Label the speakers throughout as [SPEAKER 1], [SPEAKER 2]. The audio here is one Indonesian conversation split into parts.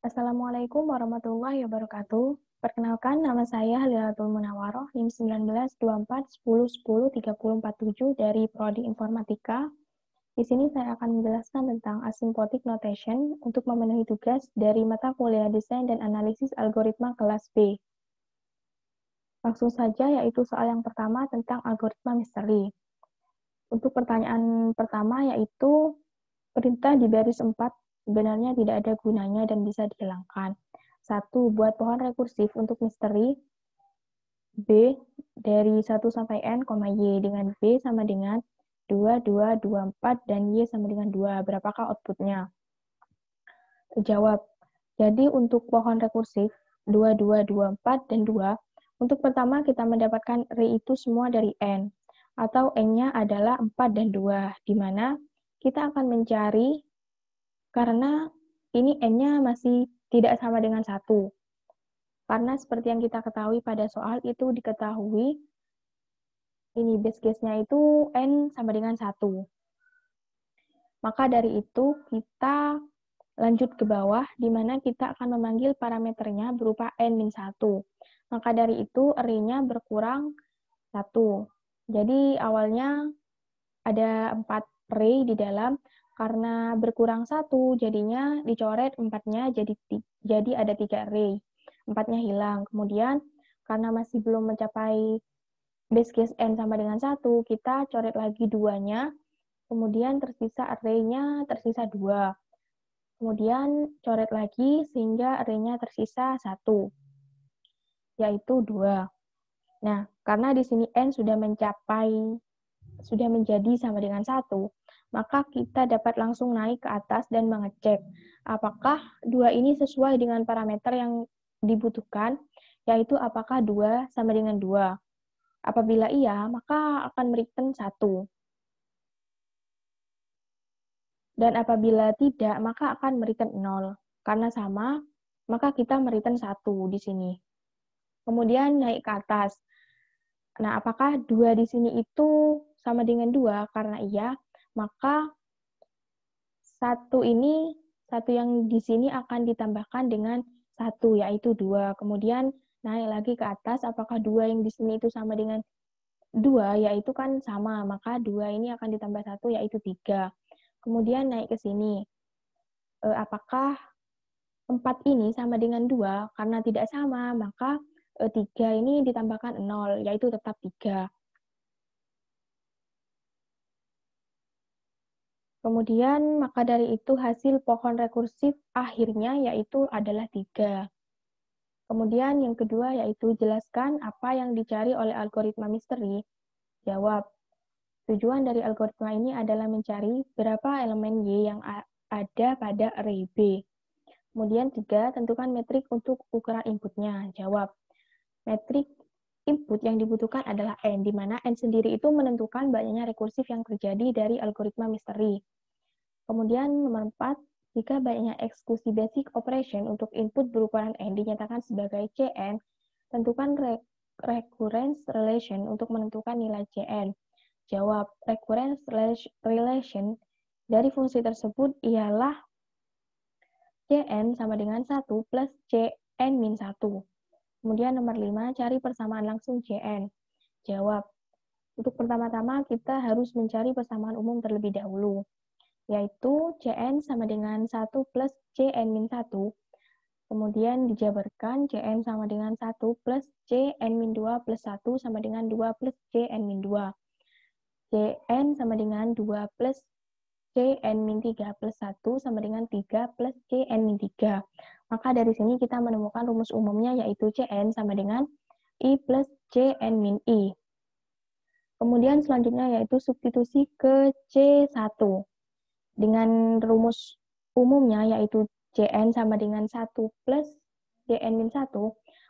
[SPEAKER 1] Assalamualaikum warahmatullahi wabarakatuh. Perkenalkan, nama saya Halilatul Munawaroh, NIM 192410103047 dari Prodi Informatika. Di sini saya akan menjelaskan tentang asymptotic notation untuk memenuhi tugas dari mata kuliah Desain dan Analisis Algoritma kelas B. Langsung saja, yaitu soal yang pertama tentang algoritma misteri. Untuk pertanyaan pertama, yaitu perintah di baris 4 sebenarnya tidak ada gunanya dan bisa dihilangkan. 1. Buat pohon rekursif untuk misteri. B. Dari 1 sampai N, Y dengan B sama dengan 2, 2, 2, 4, dan Y sama dengan 2. Berapakah outputnya? Jawab. Jadi untuk pohon rekursif 2, 2, 2, 4, dan 2, untuk pertama kita mendapatkan array itu semua dari N, atau N-nya adalah 4 dan 2, di mana kita akan mencari, karena ini N-nya masih tidak sama dengan 1. Karena seperti yang kita ketahui pada soal itu diketahui, ini base case-nya itu N sama dengan 1. Maka dari itu kita lanjut ke bawah, di mana kita akan memanggil parameternya berupa N-1. Maka dari itu array-nya berkurang 1. Jadi awalnya ada 4 array di dalam, karena berkurang 1, jadinya dicoret 4-nya, jadi ada 3 array. 4-nya hilang. Kemudian, karena masih belum mencapai base case N sama dengan 1, kita coret lagi 2-nya, kemudian tersisa array-nya tersisa 2. Kemudian coret lagi sehingga array-nya tersisa 1, yaitu 2. Nah, karena di sini N sudah menjadi sama dengan 1, maka kita dapat langsung naik ke atas dan mengecek apakah 2 ini sesuai dengan parameter yang dibutuhkan, yaitu apakah 2 sama dengan 2. Apabila iya, maka akan mereturn 1. Dan apabila tidak, maka akan mereturn 0. Karena sama, maka kita mereturn 1 di sini. Kemudian naik ke atas. Nah, apakah 2 di sini itu sama dengan 2? Karena iya, maka 1 yang di sini akan ditambahkan dengan 1, yaitu 2. Kemudian naik lagi ke atas, apakah 2 yang di sini itu sama dengan 2, yaitu kan sama, maka 2 ini akan ditambah 1, yaitu 3. Kemudian naik ke sini. Apakah 4 ini sama dengan 2? Karena tidak sama, maka 3 ini ditambahkan 0, yaitu tetap 3. Kemudian, maka dari itu hasil pohon rekursif akhirnya yaitu adalah 3. Kemudian yang kedua yaitu jelaskan apa yang dicari oleh algoritma misteri. Jawab. Tujuan dari algoritma ini adalah mencari berapa elemen Y yang ada pada array B. Kemudian 3, tentukan metrik untuk ukuran inputnya. Jawab. Metrik input yang dibutuhkan adalah N, di mana N sendiri itu menentukan banyaknya rekursif yang terjadi dari algoritma misteri. Kemudian nomor 4, jika banyaknya eksekusi basic operation untuk input berukuran N dinyatakan sebagai Cn, tentukan recurrence relation untuk menentukan nilai Cn. Jawab, recurrence relation dari fungsi tersebut ialah Cn sama dengan 1 plus Cn min 1. Kemudian nomor 5, cari persamaan langsung Cn. Jawab, untuk pertama-tama kita harus mencari persamaan umum terlebih dahulu, yaitu Cn sama dengan 1 plus Cn min 1. Kemudian dijabarkan Cn sama dengan 1 plus Cn min 2 plus 1 sama dengan 2 plus Cn min 2. Cn sama dengan 2 plus Cn min 3 plus 1 sama dengan 3 plus Cn min 3. Maka dari sini kita menemukan rumus umumnya yaitu Cn sama dengan I plus Cn min I. Kemudian selanjutnya yaitu substitusi ke C1. Dengan rumus umumnya yaitu Cn sama dengan 1 plus Cn min 1,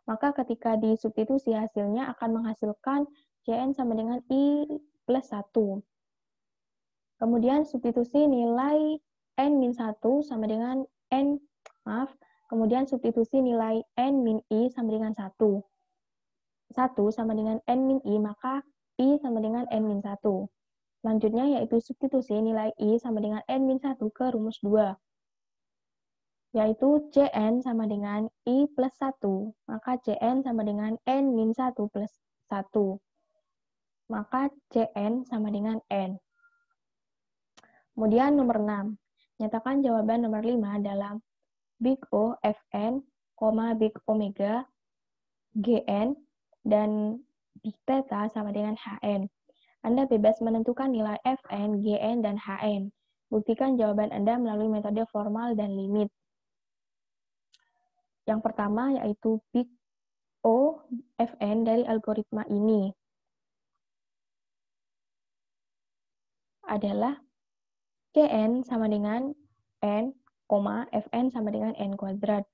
[SPEAKER 1] maka ketika disubstitusi hasilnya akan menghasilkan Cn sama dengan I plus 1. Kemudian substitusi nilai N min 1 sama dengan kemudian substitusi nilai N min I sama dengan 1. 1 sama dengan N min I, maka I sama dengan N min 1. Selanjutnya yaitu substitusi nilai I sama dengan N min 1 ke rumus 2. yaitu Cn sama dengan I plus 1. Maka Cn sama dengan N-1 plus 1. Maka Cn sama dengan N. Kemudian nomor 6. Nyatakan jawaban nomor 5 dalam Big O Fn, Big Omega Gn, dan Big Theta sama dengan Hn. Anda bebas menentukan nilai Fn, Gn, dan Hn. Buktikan jawaban Anda melalui metode formal dan limit. Yang pertama yaitu Big O Fn dari algoritma ini adalah Cn sama dengan N, Fn sama dengan N kuadrat.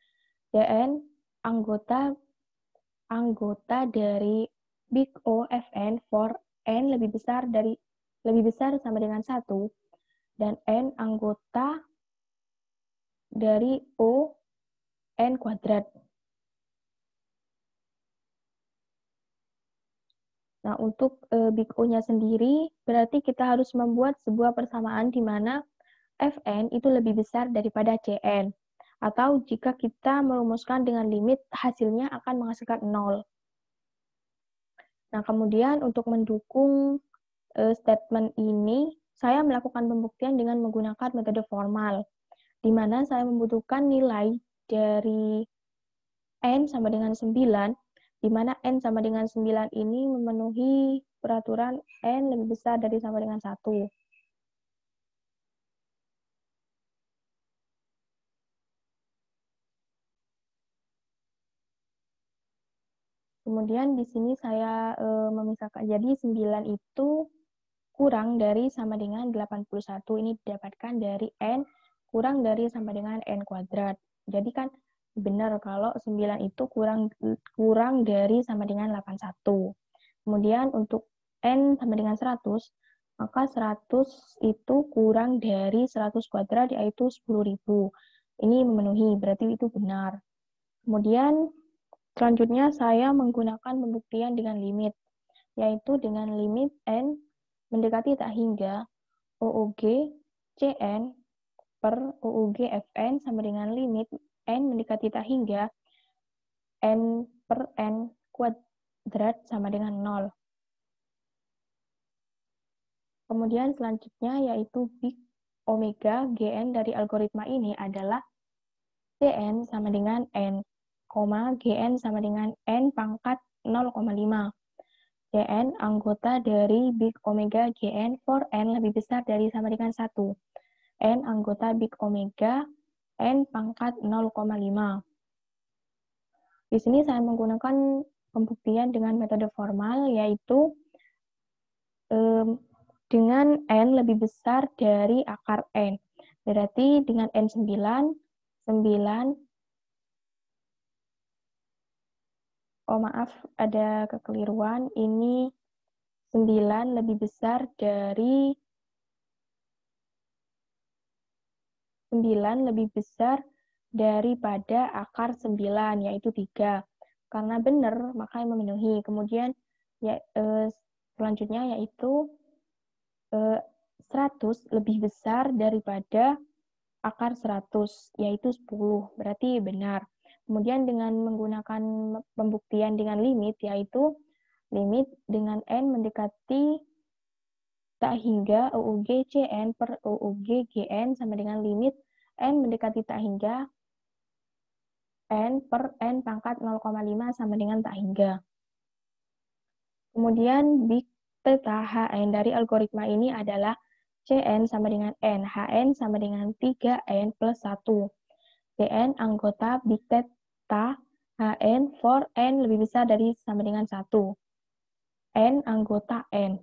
[SPEAKER 1] Cn anggota dari Big O Fn for N lebih besar sama dengan 1, dan N anggota dari O N kuadrat. Nah, untuk Big O-nya sendiri, berarti kita harus membuat sebuah persamaan di mana Fn itu lebih besar daripada Cn. Atau jika kita merumuskan dengan limit, hasilnya akan menghasilkan 0. Nah, kemudian untuk mendukung statement ini, saya melakukan pembuktian dengan menggunakan metode formal, di mana saya membutuhkan nilai dari N sama dengan 9, di mana N sama dengan 9 ini memenuhi peraturan N lebih besar dari sama dengan 1. Kemudian di sini saya memisahkan, jadi 9 itu kurang dari sama dengan 81, ini didapatkan dari N kurang dari sama dengan N kuadrat. Jadi kan benar kalau 9 itu kurang dari sama dengan 81. Kemudian untuk N sama dengan 100, maka 100 itu kurang dari 100 kuadrat, yaitu 10.000. Ini memenuhi, berarti itu benar. Kemudian selanjutnya saya menggunakan pembuktian dengan limit, yaitu dengan limit N mendekati tak hingga OOG Cn per OOG Fn sama dengan limit N mendekati tak hingga N per N kuadrat sama dengan 0. Kemudian selanjutnya yaitu Big Omega Gn dari algoritma ini adalah Cn sama dengan N, Gn sama dengan N pangkat 0,5. Cn anggota dari Big Omega Gn for N lebih besar dari sama dengan 1. N anggota Big Omega N pangkat 0,5. Di sini saya menggunakan pembuktian dengan metode formal, yaitu dengan N lebih besar dari akar N. Berarti dengan N9, 9, maaf ada kekeliruan, ini 9 lebih besar dari 9 lebih besar daripada akar 9, yaitu 3. Karena benar, maka memenuhi. Kemudian ya, selanjutnya yaitu 100 lebih besar daripada akar 100, yaitu 10. Berarti benar. Kemudian dengan menggunakan pembuktian dengan limit, yaitu limit dengan N mendekati tak hingga OOG Cn per OOG Gn sama dengan limit N mendekati tak hingga N per N pangkat 0,5 sama dengan tak hingga. Kemudian Big Theta Hn dari algoritma ini adalah Cn sama dengan N, Hn sama dengan 3N plus 1. Cn anggota Big Theta Hn for N lebih besar dari sama dengan 1. N anggota N.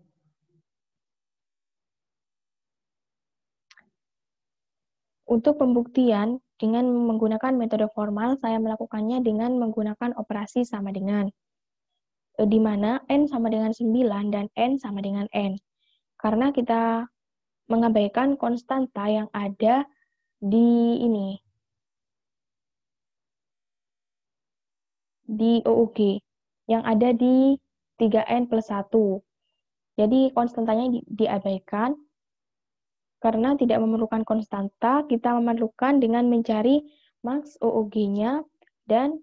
[SPEAKER 1] Untuk pembuktian dengan menggunakan metode formal, saya melakukannya dengan menggunakan operasi sama dengan, di mana N sama dengan 9 dan N sama dengan N. Karena kita mengabaikan konstanta yang ada di ini, di OOG, yang ada di 3N plus 1. Jadi konstantanya diabaikan. Karena tidak memerlukan konstanta, kita memerlukan dengan mencari maks OOG-nya, dan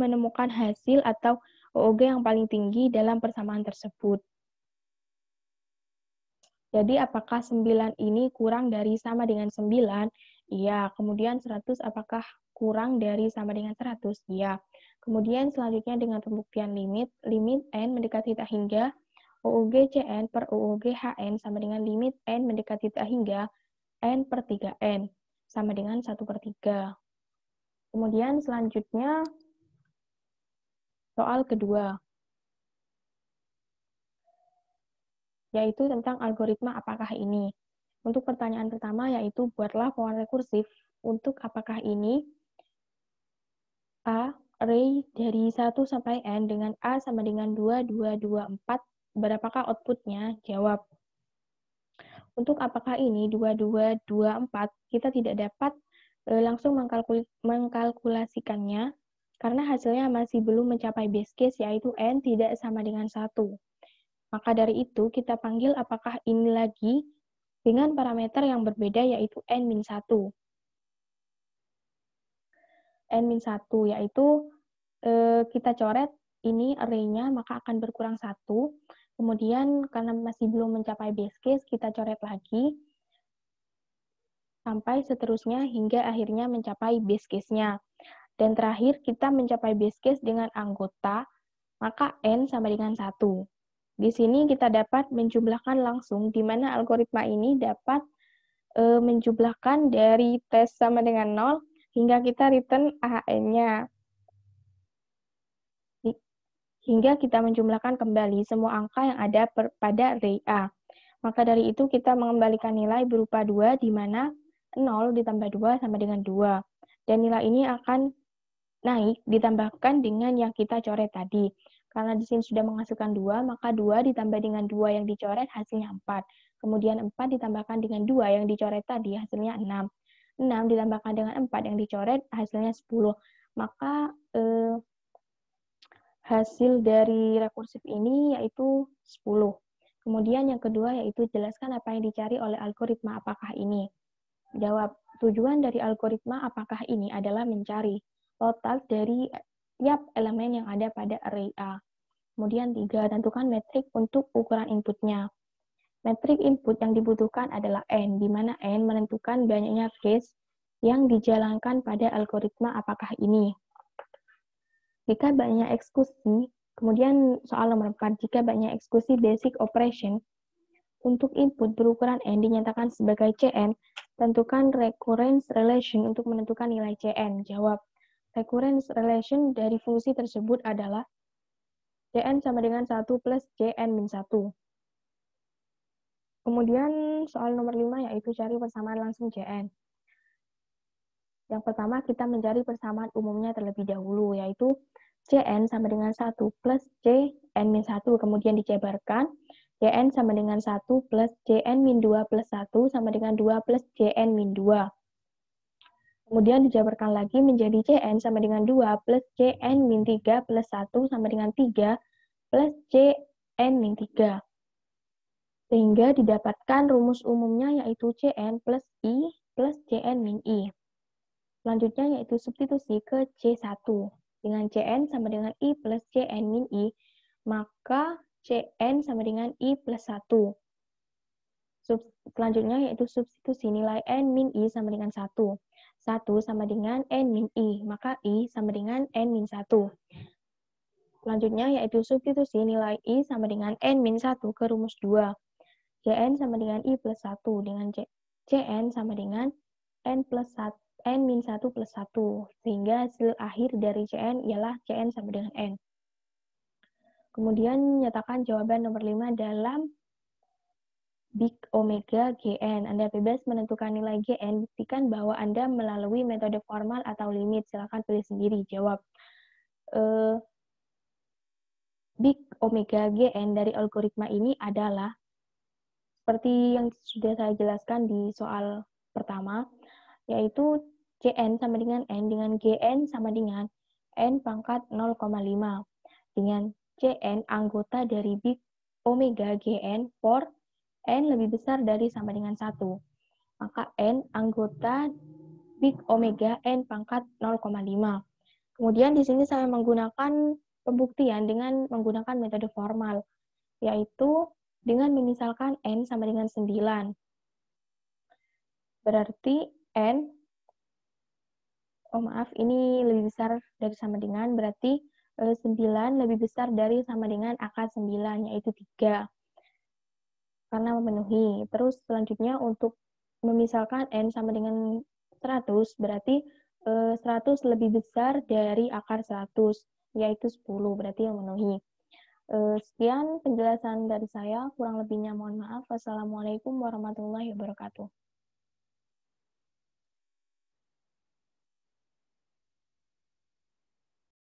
[SPEAKER 1] menemukan hasil atau OOG yang paling tinggi dalam persamaan tersebut. Jadi apakah 9 ini kurang dari sama dengan 9? Iya. Kemudian 100 apakah kurang dari sama dengan 100? Iya. Kemudian selanjutnya dengan pembuktian limit n mendekati tak hingga OOG CN per OOG HN sama dengan limit n mendekati tak hingga n per 3n sama dengan 1/3. Kemudian selanjutnya soal kedua, yaitu tentang algoritma apakah ini. Untuk pertanyaan pertama yaitu buatlah pohon rekursif untuk apakah ini A, array dari 1 sampai n dengan A sama dengan 2, 2, 2, 4, berapakah outputnya? Jawab. Untuk apakah ini 2, 2, 2, 4, kita tidak dapat langsung mengkalkulasikannya karena hasilnya masih belum mencapai base case yaitu n tidak sama dengan 1. Maka dari itu kita panggil apakah ini lagi dengan parameter yang berbeda yaitu n-1. N-1 yaitu kita coret ini array-nya maka akan berkurang 1. Kemudian karena masih belum mencapai base case kita coret lagi sampai seterusnya hingga akhirnya mencapai base case-nya. Dan terakhir kita mencapai base case dengan anggota, maka n sama dengan 1. Di sini kita dapat menjumlahkan langsung, di mana algoritma ini dapat menjumlahkan dari tes sama dengan 0 hingga kita return AHN-nya. Hingga kita menjumlahkan kembali semua angka yang ada pada array A. Maka dari itu kita mengembalikan nilai berupa 2, di mana 0 ditambah 2 sama dengan 2. Dan nilai ini akan naik ditambahkan dengan yang kita coret tadi. Karena di sini sudah menghasilkan 2, maka 2 ditambah dengan 2 yang dicoret hasilnya 4. Kemudian 4 ditambahkan dengan 2 yang dicoret tadi hasilnya 6. 6 ditambahkan dengan 4 yang dicoret hasilnya 10. Maka hasil dari rekursif ini yaitu 10. Kemudian yang kedua yaitu jelaskan apa yang dicari oleh algoritma apakah ini. Jawab, tujuan dari algoritma apakah ini adalah mencari total dari tiap elemen yang ada pada array A. Kemudian 3, tentukan metrik untuk ukuran inputnya. Metrik input yang dibutuhkan adalah N, di mana N menentukan banyaknya case yang dijalankan pada algoritma apakah ini. Jika banyak eksekusi, kemudian soal nomor 4, jika banyak eksekusi basic operation untuk input berukuran N dinyatakan sebagai Cn, tentukan recurrence relation untuk menentukan nilai Cn. Jawab, recurrence relation dari fungsi tersebut adalah Cn sama dengan 1 plus Cn-1. Kemudian soal nomor 5 yaitu cari persamaan langsung Cn. Yang pertama kita mencari persamaan umumnya terlebih dahulu, yaitu Cn sama dengan 1 plus Cn-1, kemudian dijabarkan, Cn sama dengan 1 plus Cn-2 plus 1 sama dengan 2 plus Cn-2. Kemudian dijabarkan lagi menjadi Cn sama dengan 2 plus Cn-3 plus 1 sama dengan 3 plus Cn-3. Sehingga didapatkan rumus umumnya yaitu Cn plus I plus Cn-I. Selanjutnya yaitu substitusi ke C1. Dengan Cn sama dengan I plus Cn-I, maka Cn sama dengan I plus 1. Selanjutnya yaitu substitusi nilai N-I sama dengan 1. 1 sama dengan N-I, maka I sama dengan N-1. Selanjutnya yaitu substitusi nilai I sama dengan N-1 ke rumus 2. Cn sama dengan I plus 1, dengan Cn sama dengan N plus 1. N-1 plus 1, sehingga hasil akhir dari Cn ialah Cn sama dengan N. Kemudian nyatakan jawaban nomor 5 dalam Big Omega Gn. Anda bebas menentukan nilai Gn, buktikan bahwa Anda melalui metode formal atau limit. Silakan pilih sendiri. Jawab. Big Omega Gn dari algoritma ini adalah seperti yang sudah saya jelaskan di soal pertama, yaitu Cn sama dengan N, dengan Gn sama dengan N pangkat 0,5. Dengan Cn anggota dari Big Omega Gn for N lebih besar dari sama dengan 1. maka N anggota big omega N pangkat 0,5. Kemudian di sini saya menggunakan pembuktian dengan menggunakan metode formal, yaitu dengan memisalkan N sama dengan 9. Berarti N, ini lebih besar dari sama dengan, berarti 9 lebih besar dari sama dengan akar 9, yaitu 3. Karena memenuhi. Terus selanjutnya untuk memisalkan N sama dengan 100, berarti 100 lebih besar dari akar 100, yaitu 10, berarti yang memenuhi. Sekian penjelasan dari saya, kurang lebihnya mohon maaf. Wassalamualaikum warahmatullahi wabarakatuh.